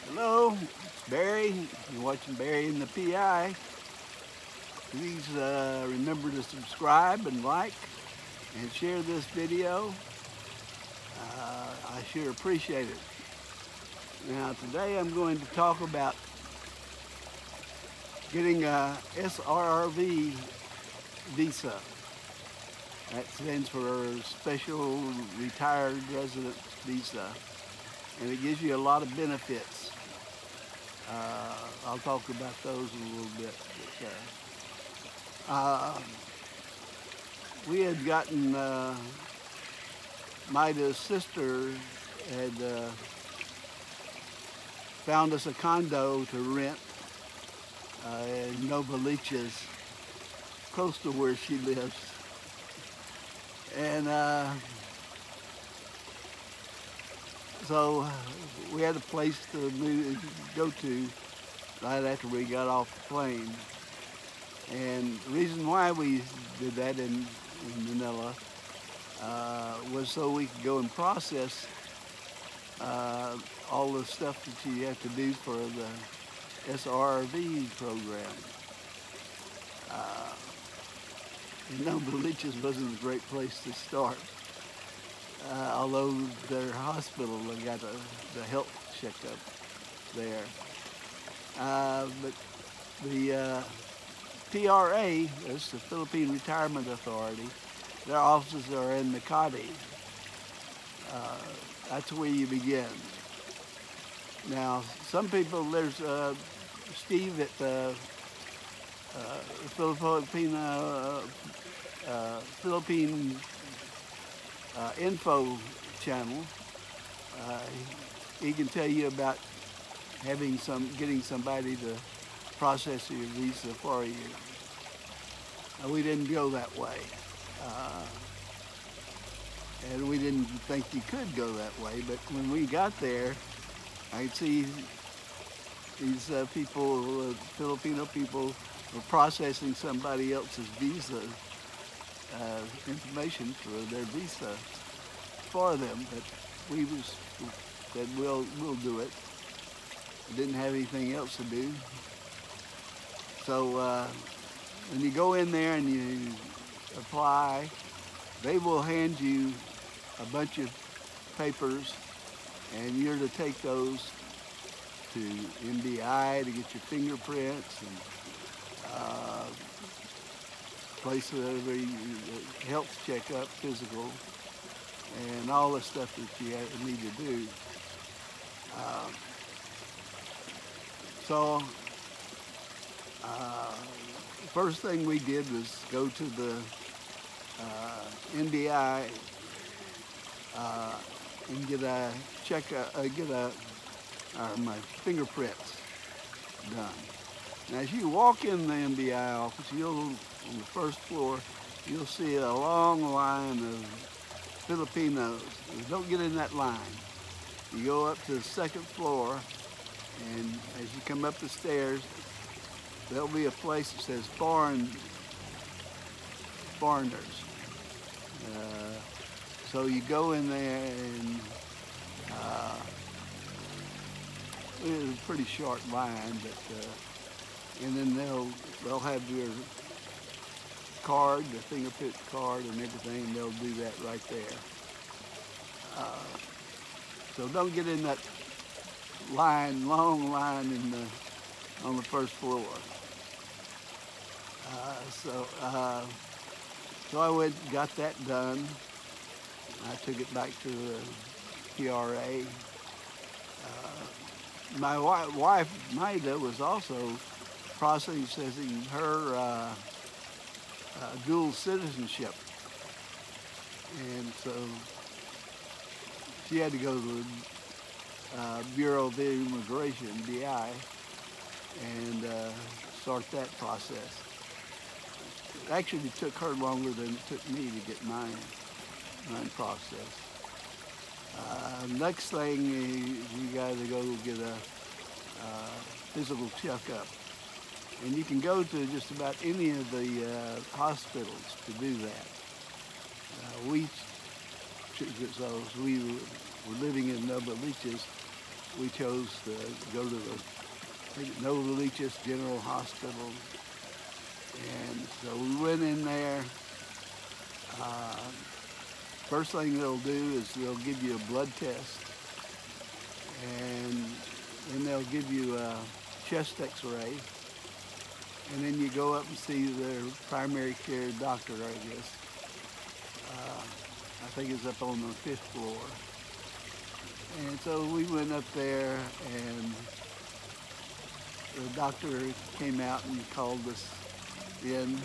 Hello, it's Barry. You're watching Barry and the PI. Please remember to subscribe and like and share this video. I sure appreciate it. Now today I'm going to talk about getting a SRRV visa. That stands for Special Retired Resident Visa, and it gives you a lot of benefits. I'll talk about those in a little bit. But, we had gotten, Maida's sister had found us a condo to rent in Nova Liches, close to where she lives. And so we had a place to go to right after we got off the plane. And the reason why we did that in Manila was so we could go and process all the stuff that you have to do for the SRRV program. Nova Liches wasn't a great place to start, although their hospital, they got the health checkup there. But the PRA, that's the Philippine Retirement Authority, their offices are in Makati. That's where you begin. Now, some people, there's Steve at the Philippine info channel. He can tell you about getting somebody to process your visa for you. We didn't go that way, and we didn't think you could go that way. But when we got there, I could see these people, Filipino people, were processing somebody else's visa information for their visa for them. But we said we'll do it. We didn't have anything else to do. So when you go in there and you apply, they will hand you a bunch of papers, and you're to take those to MBI to get your fingerprints and place where you health checkup, physical, and all the stuff that you need to do. So first thing we did was go to the NBI and get my fingerprints done. Now, as you walk in the NBI office, on the first floor, you'll see a long line of Filipinos. Don't get in that line. You go up to the second floor, and as you come up the stairs, there'll be a place that says foreigners. So you go in there, and it's a pretty short line, but and then they'll have your card, the fingerprint card, and everything. And they'll do that right there. So don't get in that long line on the first floor. So I went and got that done. I took it back to the PRA. My wife, Maida, was also processing her dual citizenship. And so she had to go to the Bureau of Immigration, BI, and start that process. It actually took her longer than it took me to get mine processed. Next thing, you got to go get a physical checkup. And you can go to just about any of the hospitals to do that. We were living in Nova Liches, we chose to go to the Nova Lichis General Hospital. And so we went in there. First thing they'll do is they'll give you a blood test, and then they'll give you a chest x-ray, and then you go up and see their primary care doctor, I guess. I think it's up on the 5th floor. And so we went up there, and the doctor came out and called us in.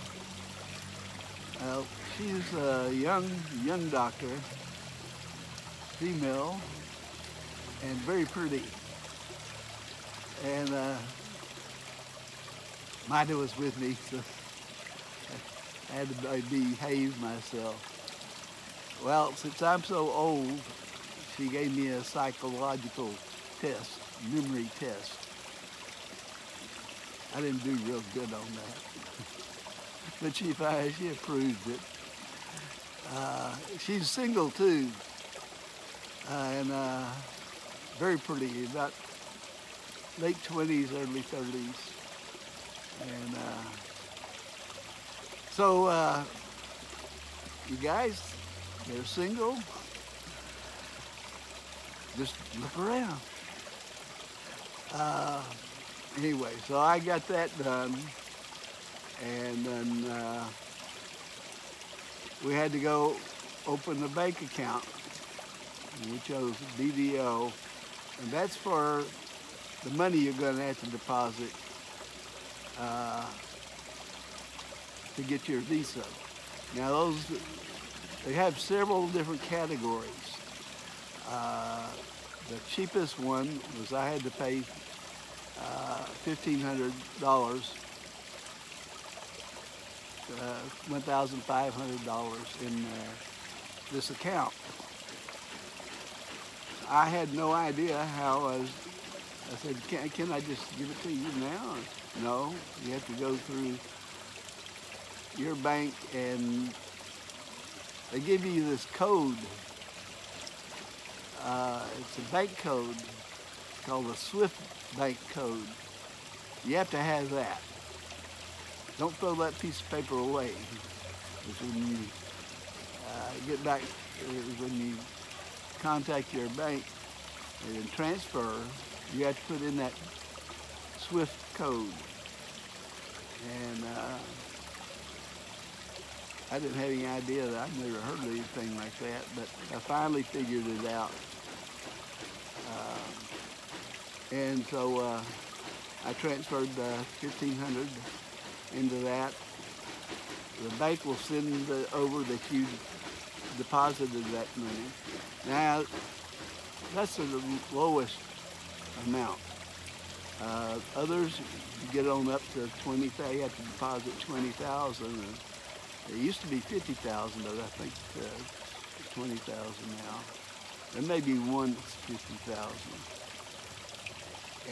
She's a young doctor, female, and very pretty. And Mida was with me, so I had to behave myself. Well, since I'm so old, she gave me a psychological test, memory test. I didn't do real good on that. But she approved it. She's single too, and very pretty, about late 20s, early 30s. And so you guys, they're single, just look around. Anyway, so I got that done. And then we had to go open a bank account. And we chose BDO, and that's for the money you're going to have to deposit to get your visa. Now they have several different categories. The cheapest one was I had to pay $1,500. $1,500 in this account. I had no idea how I said, can I just give it to you now? No, you have to go through your bank, and they give you this code. It's a bank code called a SWIFT bank code. You have to have that. Don't throw that piece of paper away. Because when you get back, when you contact your bank and transfer, you have to put in that SWIFT code. And I didn't have any idea that. I'd never heard of anything like that, but I finally figured it out. And so I transferred $1,500 into that. The bank will send over that you deposited that money. Now, that's the lowest amount. Others, you get on up to 20,000. You have to deposit 20,000. It used to be 50,000, but I think 20,000 now. There may be one that's 50,000.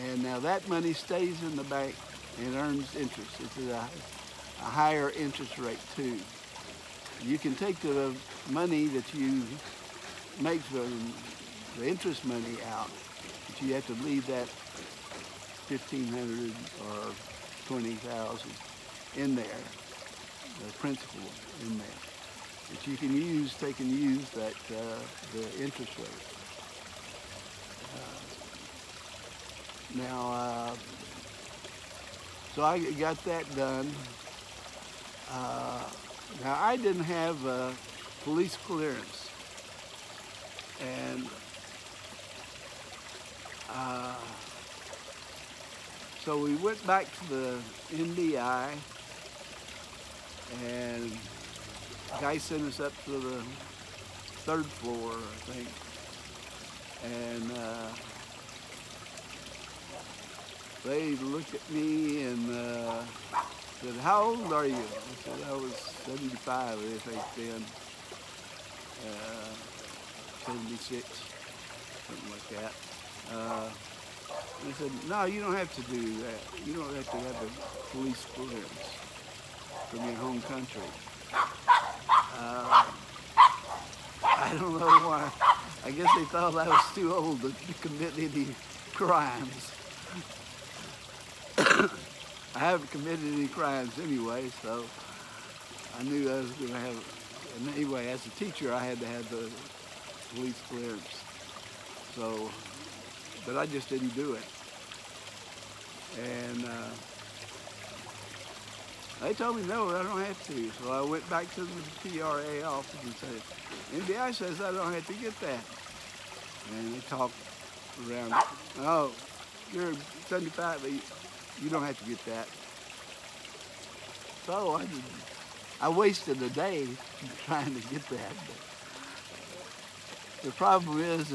And now that money stays in the bank and earns interest. It's a higher interest rate too. You can take the money that you make from the interest money out, but you have to leave that 1,500 or 20,000 in there, the principal in there, that you can use, take and use that the interest rate. So I got that done. Now I didn't have police clearance, and so we went back to the NDI, and the guy sent us up to the 3rd floor, I think, and they looked at me and said, "How old are you?" I said, "I was 75, I think then, 76, something like that." They said, "No, you don't have to do that. You don't have to have a police clearance from your home country." I don't know why. I guess they thought I was too old to commit any crimes. I haven't committed any crimes anyway, so I knew I was going to have, and anyway, as a teacher, I had to have the police clearance. So, but I just didn't do it. And they told me, no, I don't have to. So I went back to the PRA office and said, NBI says I don't have to get that. And they talked around, oh, you're 75, but you don't have to get that. So I wasted a day trying to get that. But the problem is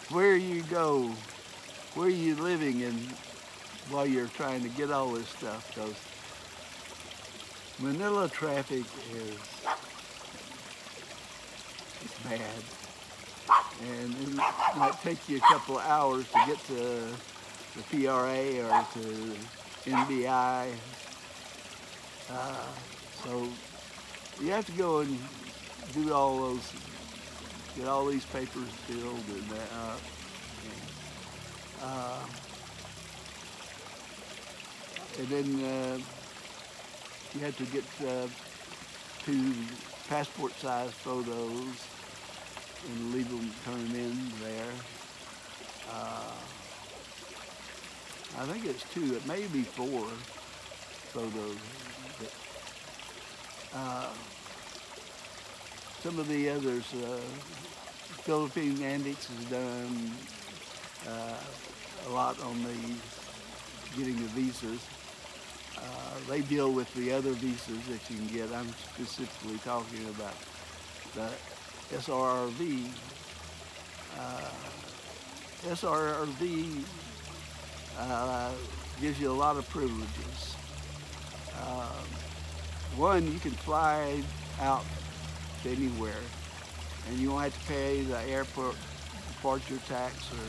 where you go, where you living in while you're trying to get all this stuff, because Manila traffic is bad. And it might take you a couple of hours to get to the PRA or to NBI. So you have to go and do all those, get all these papers filled and that. And then you have to get 2 passport-size photos and leave them, turn them in there. I think it's 2, it may be 4 photos. But, some of the others, Philippine Antics has done a lot on getting the visas. They deal with the other visas that you can get. I'm specifically talking about the SRRV. SRRV gives you a lot of privileges. One, you can fly out to anywhere, and you won't have to pay the airport departure tax or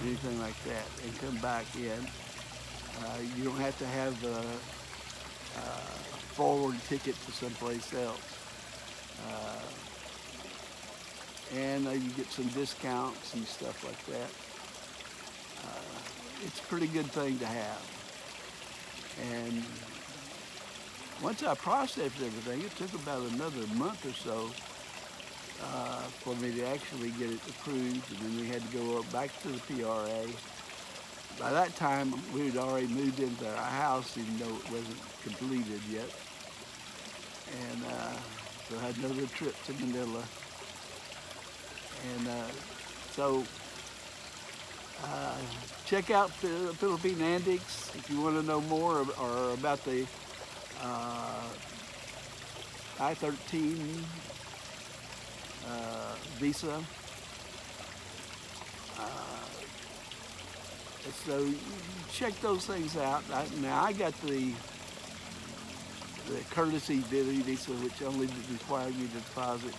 anything like that, and come back in. You don't have to have a forward ticket to someplace else. And you get some discounts and stuff like that. It's a pretty good thing to have. And once I processed everything, it took about another month or so for me to actually get it approved, and then we had to go up back to the PRA. By that time, we had already moved into our house, even though it wasn't completed yet. And so I had another trip to Manila. And so check out the Philippine Antics if you want to know more or about the I-13 visa. So you check those things out. Now I got the courtesy visa, which only required me to deposit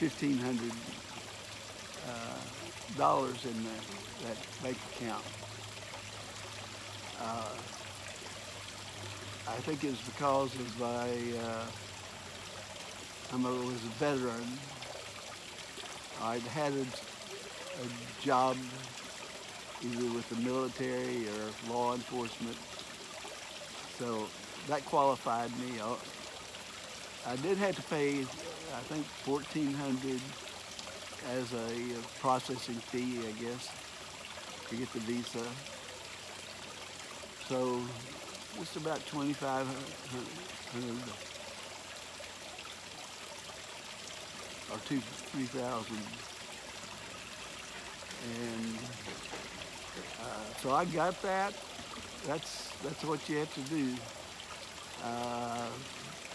$1,500 in that bank account. I think it's because of I was a veteran. I'd had a job either with the military or law enforcement, so that qualified me. I did have to pay, I think, $1,400 as a processing fee, I guess, to get the visa. So just about $2,500 or $3,000, and so I got that. That's what you have to do.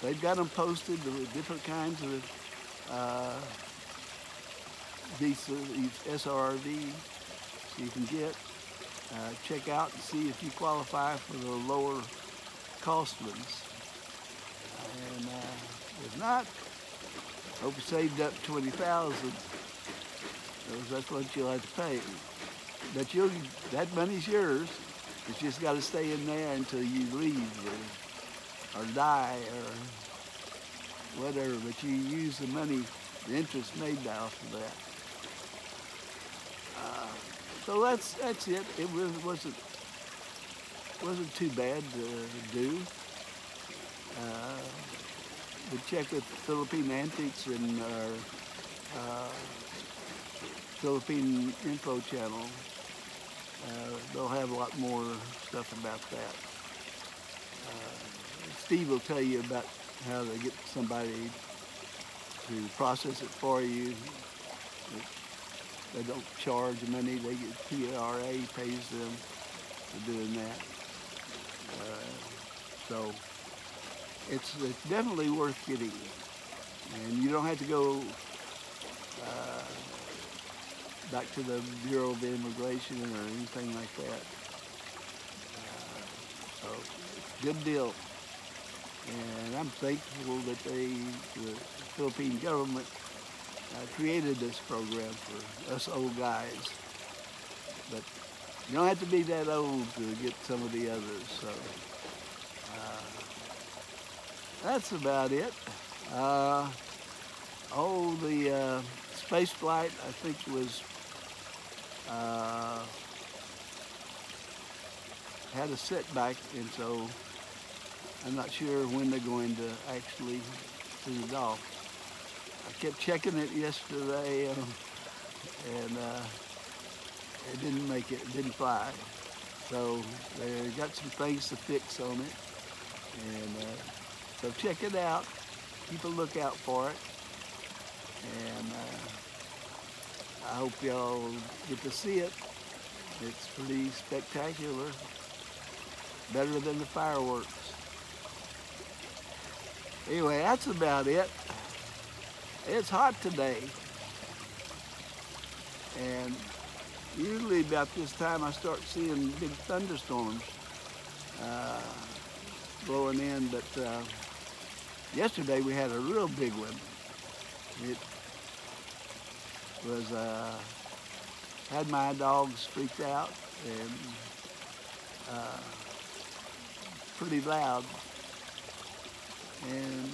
They've got them posted, the different kinds of visas, SRRV, so you can get. Check out and see if you qualify for the lower cost ones. And if not, hope you saved up $20,000, because that's what you'll have to pay. But that money's yours. It's just got to stay in there until you leave or die or whatever. But you use the money, the interest made off of that. So that's it. It wasn't too bad to do. We check with Philippine Antiques and our Philippine info channel. They'll have a lot more stuff about that. Steve will tell you about how to get somebody to process it for you. They don't charge money. They get PRA pays them for doing that. So it's definitely worth getting, and you don't have to go back to the Bureau of Immigration or anything like that. So good deal. And I'm thankful that the Philippine government created this program for us old guys. But you don't have to be that old to get some of the others. So that's about it. The space flight, I think, was had a setback, and so I'm not sure when they're going to actually send it off. I kept checking it yesterday, and it didn't make it. It didn't fly. So they got some things to fix on it, and so check it out. Keep a lookout for it, and I hope y'all get to see it. It's pretty spectacular, better than the fireworks. Anyway, that's about it. It's hot today, and usually about this time I start seeing big thunderstorms blowing in, but yesterday we had a real big one. It was had my dogs freaked out, and pretty loud. And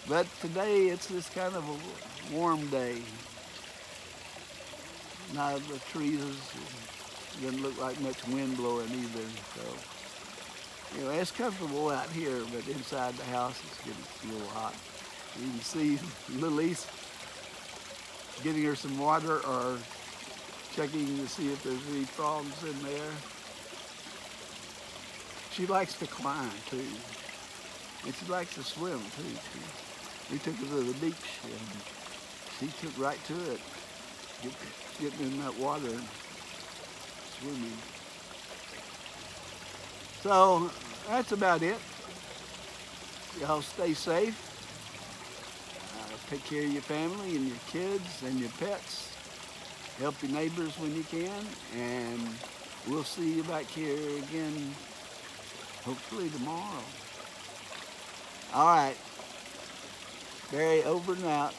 but today it's this kind of a warm day. Now the trees doesn't look like much wind blowing either. So anyway, it's comfortable out here, but inside the house it's getting a little hot. You can see Lily's getting her some water or checking to see if there's any frogs in there. She likes to climb too, and she likes to swim too. We took her to the beach, and she took right to it, getting in that water and swimming. So that's about it. Y'all stay safe. Take care of your family and your kids and your pets. Help your neighbors when you can, and we'll see you back here again hopefully tomorrow. All right. Barry, over and out.